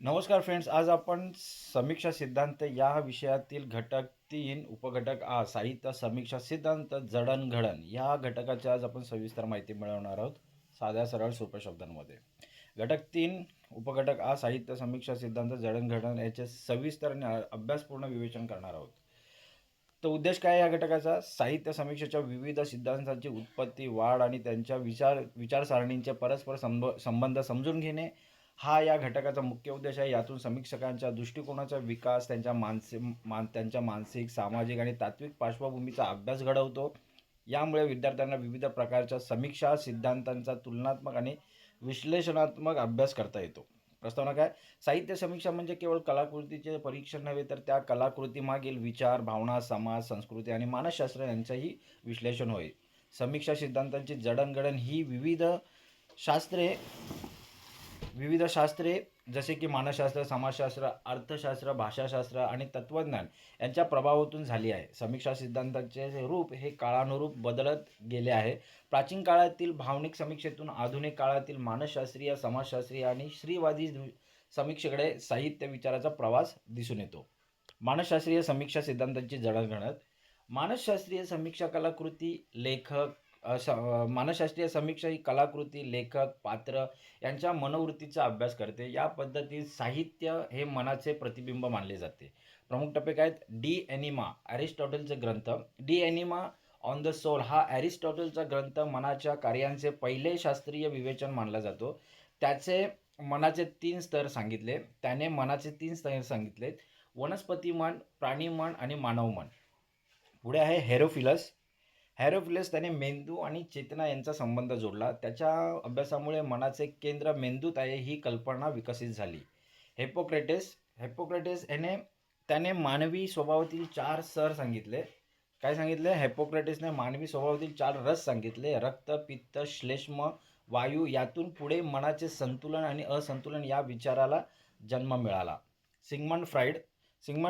नमस्कार फ्रेंड्स, आज आपण समीक्षा सिद्धांत या विषयातील घटक 3 उपघटक साहित्य समीक्षा सिद्धांत जडणघडण या घटकाची आज आपण सविस्तर माहिती मिळवणार आहोत, साध्या सरळ सोप्या शब्दांमध्ये. घटक 3 उपघटक साहित्य समीक्षा सिद्धांत जडणघडण याचे सविस्तर आणि अभ्यासपूर्ण विवेचन करणार आहोत. तर उद्देश काय या घटकाचा? साहित्य समीक्षेच्या विविध सिद्धांतांची उत्पत्ती, वाढ आणि त्यांच्या विचारसरणींचे परस्पर संबंध समजून घेणे हा या घटकाचा मुख्य उद्देश आहे. यातून समीक्षकांच्या दृष्टिकोनाचा विकास, त्यांच्या मानसिक, सामाजिक आणि तात्विक पार्श्वभूमीचा अभ्यास घडवतो. यामुळे विद्यार्थ्यांना विविध प्रकारच्या समीक्षा सिद्धांतांचा तुलनात्मक आणि विश्लेषणात्मक अभ्यास करता येतो. प्रस्तावना काय? साहित्य समीक्षा म्हणजे केवळ कलाकृतीचे परीक्षण नव्हे, तर त्या कलाकृतीमागील विचार, भावना, समाज, संस्कृती आणि मानसशास्त्र यांचंही विश्लेषण होय. समीक्षा सिद्धांतांची जडणघडण ही विविध शास्त्रे जसे की मानसशास्त्र, समाजशास्त्र, अर्थशास्त्र, भाषाशास्त्र आणि तत्त्वज्ञान यांच्या प्रभावातून झाली आहे. समीक्षा सिद्धांतांचे रूप हे काळानुरूप बदलत गेले आहे. प्राचीन काळातील भावनिक समीक्षेतून आधुनिक काळातील मानसशास्त्रीय, समाजशास्त्रीय आणि स्त्रीवादी समीक्षेकडे साहित्य विचाराचा प्रवास दिसून येतो. मानसशास्त्रीय समीक्षा सिद्धांतांची जडणघडण. मानसशास्त्रीय समीक्षा कलाकृती, लेखक मानसशास्त्रीय समीक्षा ही कलाकृती, लेखक, पात्र यांच्या मनोवृत्तीचा अभ्यास करते. या पद्धतीत साहित्य हे मनाचे प्रतिबिंब मानले जाते. प्रमुख टप्पे काय आहेत? डी एनिमा, अरिस्टॉटलचे ग्रंथ. De Anima on the soul हा अरिस्टॉटलचा ग्रंथ मनाच्या कार्यांचे पहिले शास्त्रीय विवेचन मानला जातो. त्याने मनाचे तीन स्तर सांगितले: वनस्पती मन, प्राणी मन आणि मानव मन. पुढे आहे हेरोफिलस त्याने मेंदू आणि चेतना यांचा संबंध जोडला. त्याच्या अभ्यासामुळे मनाचे केंद्र मेंदूत आहे ही कल्पना विकसित झाली. हिप्पोक्रेटिस त्याने मानवी स्वभावातील 4 स्तर सांगितले. काय सांगितले? हिप्पोक्रेटिसने मानवी स्वभावातील 4 रस सांगितले: रक्त, पित्त, श्लेष्म, वायू. यातून पुढे मनाचे संतुलन आणि असंतुलन या विचाराला जन्म मिळाला. सिग्मंड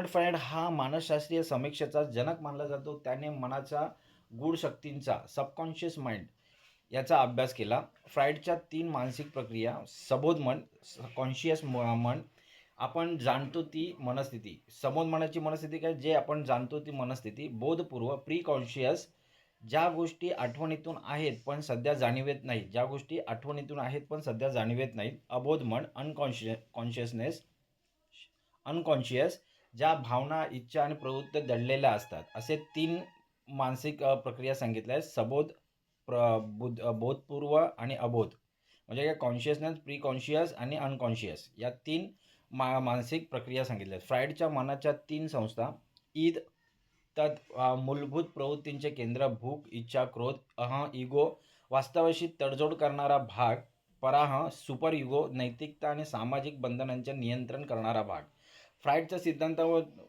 फ्राईड हा मानसशास्त्रीय समीक्षेचा जनक मानला जातो. त्याने मनाच्या गूढ शक्तींचा, सबकॉन्शियस माइंड याचा अभ्यास केला. फ्राईडच्या 3 मानसिक प्रक्रिया: सबोध मन, कॉन्शियस मन, आपण जाणतो ती मनस्थिती. सबोध मनाची मनस्थिती काय? जे आपण जाणतो ती मनस्थिती. बोधपूर्व, प्री कॉन्शियस, ज्या गोष्टी आठवणीतून आहेत पण सध्या जाणीवेत नाहीत. अबोध मन, अनकॉन्शियस, ज्या भावना, इच्छा आणि प्रवृत्ती दडलेल्या असतात. असे 3 मानसिक प्रक्रिया सांगितल्या आहेत: सबोध, बोधपूर्व आणि अबोध. म्हणजे काय? कॉन्शियसनेस, प्री कॉन्शियस आणि अनकॉन्शियस या 3 मानसिक प्रक्रिया सांगितल्या आहेत. फ्राईडच्या मनाच्या 3 संस्था: ईद, मूलभूत प्रवृत्तींचे केंद्र, भूक, इच्छा, क्रोध. इगो, वास्तवाशी तडजोड करणारा भाग. पराह, सुपर इगो, नैतिकता आणि सामाजिक बंधनांचे नियंत्रण करणारा भाग. फ्राईडच्या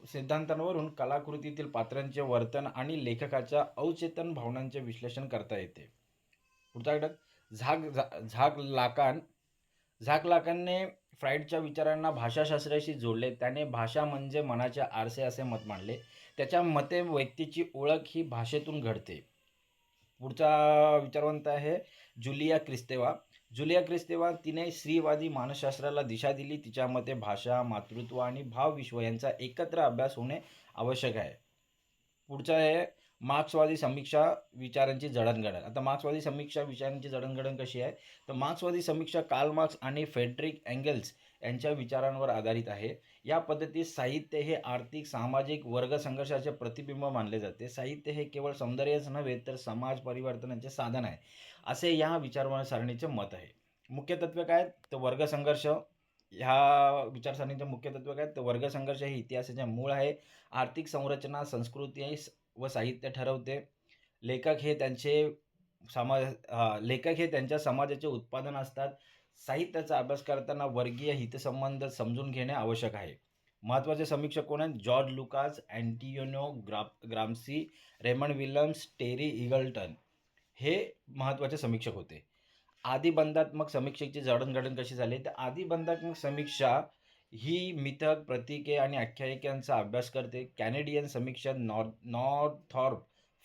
सिद्धांतांवरून कलाकृतीतील पात्रांचे वर्तन आणि लेखकाच्या अवचेतन भावनांचे विश्लेषण करता येते. पुढचा घटक झाक लाकानने फ्राईडच्या विचारांना भाषाशास्त्राशी जोडले. त्याने भाषा म्हणजे मनाचे आरसे असे मत मांडले. त्याच्या मते व्यक्तीची ओळख ही भाषेतून घडते. पुढचा विचारवंत आहे जुलिया क्रिस्तेवा. तिने स्त्रीवादी मानसशास्त्राला दिशा दिली. तिच्या मते भाषा, मातृत्व आणि भावविश्व यांचा एकत्र अभ्यास होणे आवश्यक आहे. पुढचा आहे मार्क्सवादी समीक्षा विचारांची जडणघडण. आता मार्क्सवादी समीक्षा विचारांची जडणघडण कशी आहे? तर मार्क्सवादी समीक्षा कार्ल मार्क्स आणि फ्रेडरिक एंगेल्स यांच्या विचारांवर आधारित आहे. या पद्धतीत साहित्य हे आर्थिक, सामाजिक, वर्ग संघर्षाचे प्रतिबिंब मानले जाते. साहित्य हे केवळ सौंदर्यच नव्हे तर समाज परिवर्तनाचे साधन आहे, असे या विचारसरणीचे मत आहे. मुख्य तत्त्व काय? तर वर्गसंघर्ष. ह्या विचारसरणीचे मुख्य तत्त्व काय? तर वर्गसंघर्ष हे इतिहासाचे मूळ आहे. आर्थिक संरचना संस्कृती व साहित्य ठरवते. लेखक हे त्यांच्या समाजाचे उत्पादन असतात. साहित्याचा अभ्यास करताना वर्गीय हितसंबंध समजून घेणे आवश्यक आहे. महत्त्वाचे समीक्षक कोण आहेत? George Lukacs, Antonio Gramsci, Raymond Williams, Terry Eagleton हे महत्त्वाचे समीक्षक होते. आदिबंधात्मक समीक्षेची जडणघडण कशी झाली? तर आदिबंधात्मक समीक्षा ही मिथक, प्रतीके आणि आख्यायिकांचा अभ्यास करते. कॅनेडियन समीक्षा नॉर्थॉर्प,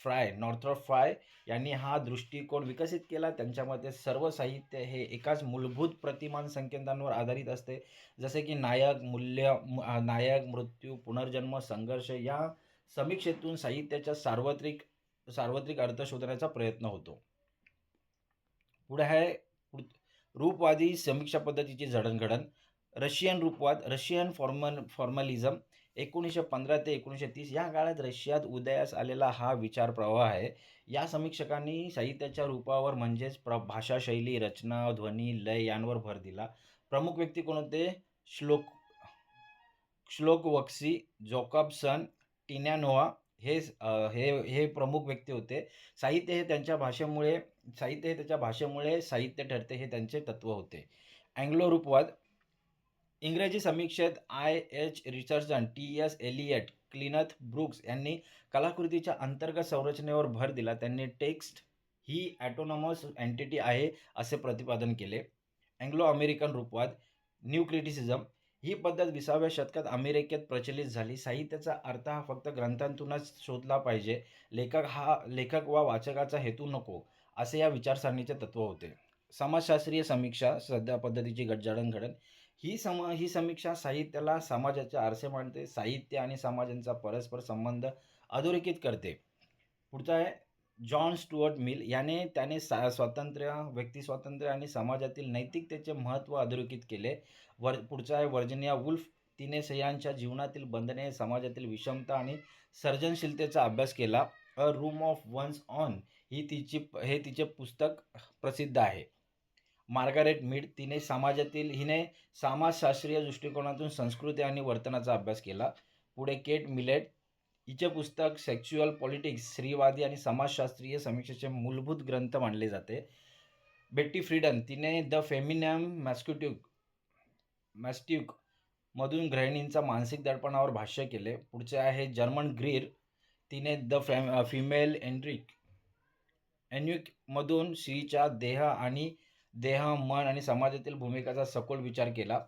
नॉर्थरॉप फ्राय यांनी हा दृष्टिकोन विकसित केला. त्यांच्या मते सर्व साहित्य हे एकाच मूलभूत प्रतिमान संकेतांवर आधारित असते, जसे की नायक, मृत्यू, पुनर्जन्म, संघर्ष. या समीक्षेतून साहित्याच्या सार्वत्रिक अर्थ शोधण्याचा प्रयत्न होतो. पुढे आहे रूपवादी समीक्षा पद्धतीची जडणघडण. रशियन फॉर्मलिझम 1915 ते 1930 या काळात रशियात उदयास आलेला हा विचार प्रवाह आहे. या समीक्षकांनी साहित्याच्या रूपावर म्हणजेच भाषा, शैली, रचना, ध्वनी, लय यांवर भर दिला. प्रमुख व्यक्ती कोण होते? श्लोकवस्की, जॅकॉबसन, टिन्यानोव्हा हे प्रमुख व्यक्ती होते. साहित्य हे त्याच्या भाषेमुळे साहित्य ठरते, हे त्यांचे तत्व होते. अँग्लो रूपवाद. इंग्रजी समीक्षेत IH Richardson, TS Eliot, Cleanth Brooks यांनी कलाकृतीच्या अंतर्गत संरचनेवर भर दिला. त्यांनी टेक्स्ट ही ॲटोनॉमस एंटिटी आहे असे प्रतिपादन केले. अँग्लो अमेरिकन रूपवाद. New criticism. ही पद्धत 20व्या शतकात अमेरिकेत प्रचलित झाली. साहित्याचा अर्थ हा फक्त ग्रंथांतूनच शोधला पाहिजे, लेखक वा वाचकाचा हेतू नको, असे या विचारसरणीचे तत्व होते. समाजशास्त्रीय समीक्षा सध्या पद्धतीची जडणघडण. ही समीक्षा साहित्याला समाजाचे आरसे मांडते. साहित्य आणि समाजांचा परस्पर संबंध अधोरेखित करते. पुढचा आहे जॉन स्टुअर्ट मिल. त्याने व्यक्तिस्वातंत्र्य आणि समाजातील नैतिकतेचे महत्त्व अधोरेखित केले. पुढचा आहे व्हर्जिनिया वुल्फ. तिने स्त्रियांच्या जीवनातील बंधने, समाजातील विषमता आणि सर्जनशीलतेचा अभ्यास केला. A room of one's own हे तिचे पुस्तक प्रसिद्ध आहे. मार्गारेट मीड. हिने समाजशास्त्रीय दृष्टिकोनातून संस्कृती आणि वर्तनाचा अभ्यास केला. पुढे केट मिलेट. हिचे पुस्तक सेक्शुअल पॉलिटिक्स स्त्रीवादी आणि समाजशास्त्रीय समीक्षेचे मूलभूत ग्रंथ मानले जाते. बेट्टी फ्रीडन. तिने द फेमिनिन मॅस्ट्यूक मधून गृहिणींचा मानसिक दडपणावर भाष्य केले. पुढचे आहे जर्मन ग्रीर. तिने द फिमेल एन्युक मधून स्त्रीच्या देह, मन आणि समाजातील भूमिकाचा सखोल विचार केला.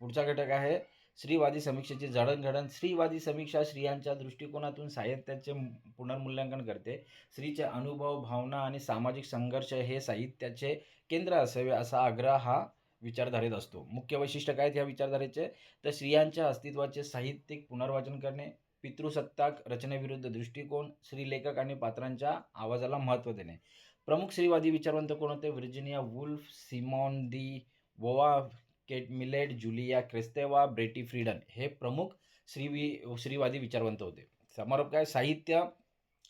पुढचा घटक आहे स्त्रीवादी समीक्षेची जडणघडण. स्त्रीवादी समीक्षा स्त्रियांच्या दृष्टिकोनातून साहित्याचे पुनर्मूल्यांकन करते. स्त्रीचे अनुभव, भावना आणि सामाजिक संघर्ष हे साहित्याचे केंद्र असावे असा आग्रह हा विचारधारेत असतो. मुख्य वैशिष्ट्य काय या विचारधारेचे? तर स्त्रियांच्या अस्तित्वाचे साहित्यिक पुनर्वाचन करणे, पितृसत्ताक रचनेविरुद्ध दृष्टिकोन, स्त्रीलेखक आणि पात्रांच्या आवाजाला महत्त्व देणे. प्रमुख स्त्रीवादी विचारवंत कोण होते? व्हर्जिनिया वुल्फ, सिमॉन दी बोवा, केट मिलेट, जुलिया क्रिस्तेवा, बेट्टी फ्रीडन हे प्रमुख स्त्रीवादी विचारवंत होते. समारोप काय? साहित्य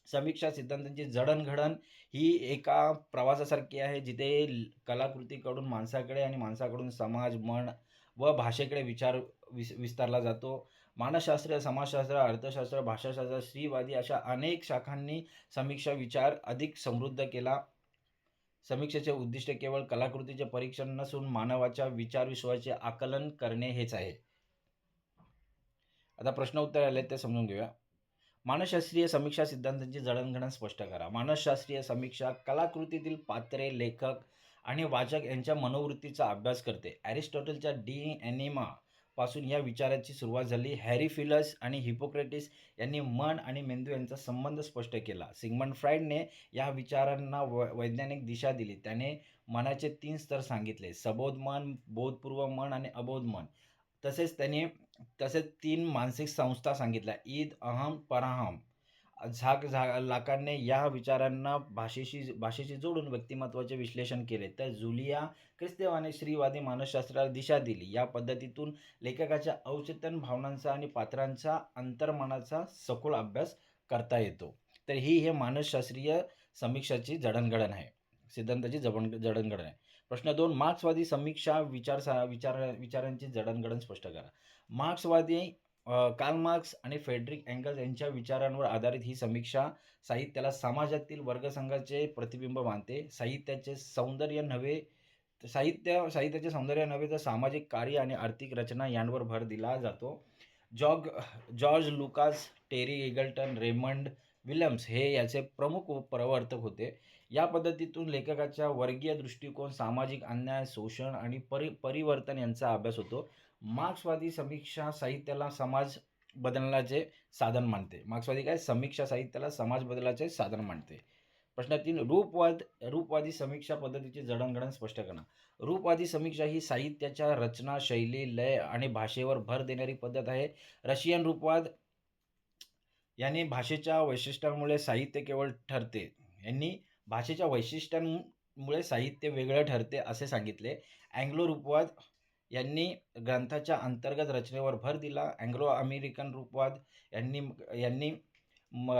समीक्षा सिद्धांतांची जडणघडण ही एका प्रवासासारखी आहे, जिथे कलाकृतीकडून माणसाकडे आणि माणसाकडून समाज, मन व भाषेकडे विचार विस्तारला जातो. मानसशास्त्र, समाजशास्त्र, अर्थशास्त्र, भाषाशास्त्र, स्त्रीवादी अशा अनेक शाखांनी समीक्षा विचार अधिक समृद्ध केला. समीक्षेचे उद्दिष्ट केवळ कलाकृतीचे परीक्षण नसून मानवाच्या विचारविश्वाचे आकलन करणे हेच आहे. आता प्रश्न उत्तर आले ते समजून घेऊया. मानसशास्त्रीय समीक्षा सिद्धांतांची जडणघडण स्पष्ट करा. मानसशास्त्रीय समीक्षा कलाकृतीतील पात्रे, लेखक आणि वाचक यांच्या मनोवृत्तीचा अभ्यास करते. ॲरिस्टॉटलच्या डी एनिमा पासून या विचाराची सुरुवात झाली. हॅरीफिलस आणि हिपोक्रेटिस यांनी मन आणि मेंदू यांचा संबंध स्पष्ट केला. सिग्मंड फ्राईडने या विचारांना वैज्ञानिक दिशा दिली. त्याने मनाचे 3 स्तर सांगितले: सबोध मन, बोधपूर्व मन आणि अबोध मन. तसेच 3 मानसिक संस्था सांगितल्या: ईद, अहम, पराहम. लाकांनी या विचारांना भाषेशी जोडून व्यक्तिमत्वाचे विश्लेषण केले. तर जुलिया क्रिस्तेवाने स्त्रीवादी मानसशास्त्राला दिशा दिली. या पद्धतीतून लेखकाच्या अवचेतन भावनांचा आणि पात्रांचा अंतर्मनाचा सखोल अभ्यास करता येतो. तर ही मानसशास्त्रीय समीक्षाची जडणघडण आहे, सिद्धांताची जडणघडण आहे. प्रश्न 2. मार्क्सवादी समीक्षा विचारांची जडणघडण स्पष्ट करा. कार्ल मार्क्स आणि फ्रेडरिक एंगल्स यांच्या विचारांवर आधारित ही समीक्षा साहित्याला समाजातील वर्गसंघाचे प्रतिबिंब मानते. साहित्याचे सौंदर्य नव्हे तर सामाजिक कार्य आणि आर्थिक रचना यांवर भर दिला जातो. George Lukacs, Terry Eagleton, Raymond Williams हे याचे प्रमुख प्रवर्तक होते. या पद्धतीतून लेखकाच्या वर्गीय दृष्टिकोन, सामाजिक अन्याय, शोषण आणि परिवर्तन यांचा अभ्यास होतो. मार्क्सवादी समीक्षा साहित्याला समाज, बदलण्याचे साधन मानते. मार्क्सवादी काय समीक्षा साहित्याला समाज बदलाचे साधन मानते. प्रश्न 3 रूपवादी समीक्षा पद्धतीचे जडणघडण स्पष्ट करा. रूपवादी समीक्षा ही साहित्याच्या रचना, शैली, लय आणि भाषेवर भर देणारी पद्धत आहे. रशियन रूपवाद यांनी भाषेच्या वैशिष्ट्यांमुळे साहित्य केवळ ठरते. यांनी भाषेच्या वैशिष्ट्यांमुळे साहित्य वेगळं ठरते असे सांगितले. अँग्लो रूपवाद यांनी ग्रंथाच्या अंतर्गत रचनेवर भर दिला. अँग्लो अमेरिकन रूपवाद यांनी यांनी म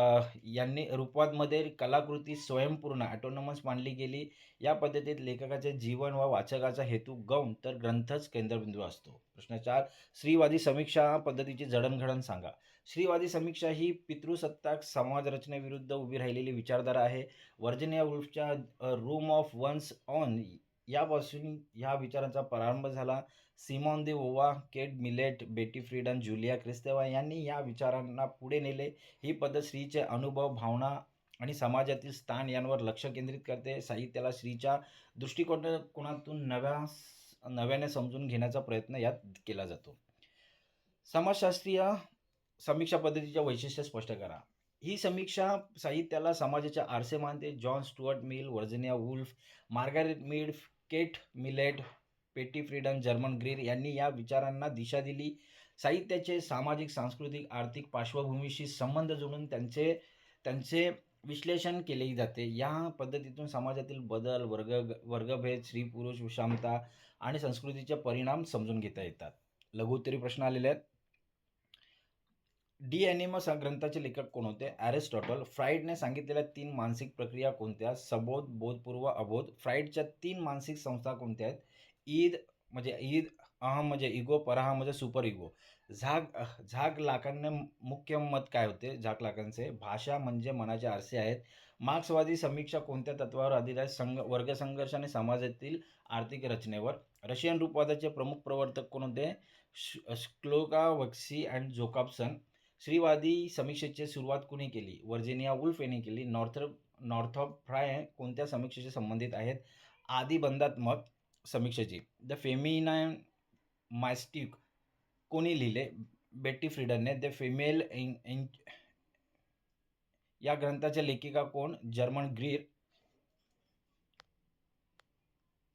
यांनी रूपवादमध्ये कलाकृती स्वयंपूर्ण ऑटोनॉमस मानली गेली. या पद्धतीत लेखकाचे जीवन व वाचकाचा हेतू गौण तर ग्रंथच केंद्रबिंदू असतो. प्रश्न 4 स्त्रीवादी समीक्षा पद्धतीची जडणघडण सांगा. स्त्रीवादी समीक्षा ही पितृसत्ताक समाजरचनेविरुद्ध उभी राहिलेली विचारधारा आहे. व्हर्जिनिया वुल्फच्या रूम ऑफ वन्स ऑन यापासून ह्या विचारांचा प्रारंभ झाला. सिमॉन दे ओवा, Kate Millett, Betty Friedan, Julia Kristeva यांनी या विचारांना पुढे नेले. ही पद्धत स्त्रीचे अनुभव, भावना आणि समाजातील स्थान यांवर लक्ष केंद्रित करते. साहित्याला स्त्रीच्या दृष्टिकोनातून नव्याने समजून घेण्याचा प्रयत्न यात केला जातो. समाजशास्त्रीय समीक्षा पद्धतीच्या वैशिष्ट्ये स्पष्ट करा. ही समीक्षा साहित्याला समाजाचे आरसे मानते. John Stuart Mill, Virginia Woolf, Margaret Mead, Kate millet, पेटी फ्रीडन, जर्मन ग्रीर यांनी या विचारांना दिशा दिली. साहित्याचे सामाजिक, सांस्कृतिक, आर्थिक पार्श्वभूमीशी संबंध जोडून त्यांचे विश्लेषण केले जाते. या पद्धतीतून समाजातील बदल, वर्गभेद, स्त्री पुरुष विषमता आणि संस्कृतीचे परिणाम समजून घेता येतात. लघुत्तरी प्रश्न आलेले आहेत. डी ॲनिमस या ग्रंथाचे लेखक कोण होते? ॲरिस्टॉटल. फ्राईडने सांगितलेल्या 3 मानसिक प्रक्रिया कोणत्या? सबोध, बोधपूर्व, अबोध. फ्राईडच्या 3 मानसिक संस्था कोणत्या आहेत? ईद, अहम म्हणजे इगो, परहा म्हणजे सुपर इगो. झाक लाकांचे मुख्य मत काय होते? झाक लाकांचे भाषा म्हणजे मनाचे आरसे आहेत. मार्क्सवादी समीक्षा कोणत्या तत्वावर आधारित आहे? वर्गसंघर्ष आणि समाजातील आर्थिक रचनेवर. रशियन रूपवादाचे प्रमुख प्रवर्तक कोण होते? स्क्लोकावस्की अँड जोकॉब्सन. स्त्रीवादी समीक्षेची सुरुवात कुणी केली? व्हर्जिनिया वुल्फ यांनी केली. नॉर्थॉप फ्राय कोणत्या समीक्षेशी संबंधित आहेत? आदिबंधात्मक समीक्षेची. द फेमिनाईन मास्टिक कोणी लिहिले? बेटी फ्रीडनने. द फिमेल या ग्रंथाच्या लेखिका कोण? German Greer.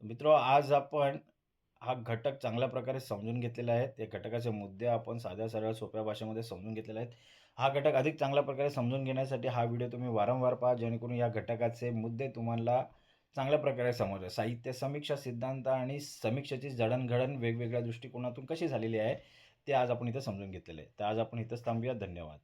मित्र, आज आपण हा घटक चांगल्या प्रकारे समजून घेतलेला आहे. ते घटकाचे मुद्दे आपण साध्या सरळ सोप्या भाषेमध्ये समजून घेतलेले आहेत. हा घटक अधिक चांगल्या प्रकारे समजून घेण्यासाठी हा व्हिडिओ तुम्ही वारंवार पहा, जेणेकरून या घटकाचे मुद्दे तुम्हाला चांगल्या प्रकारे समजले. साहित्य समीक्षा, सिद्धांत आणि समीक्षेची जडणघडण वेगवेगळ्या दृष्टिकोनातून कशी झालेली आहे ते आज आपण इथं समजून घेतलेले आहे. तर आज आपण इथंच थांबूया. धन्यवाद.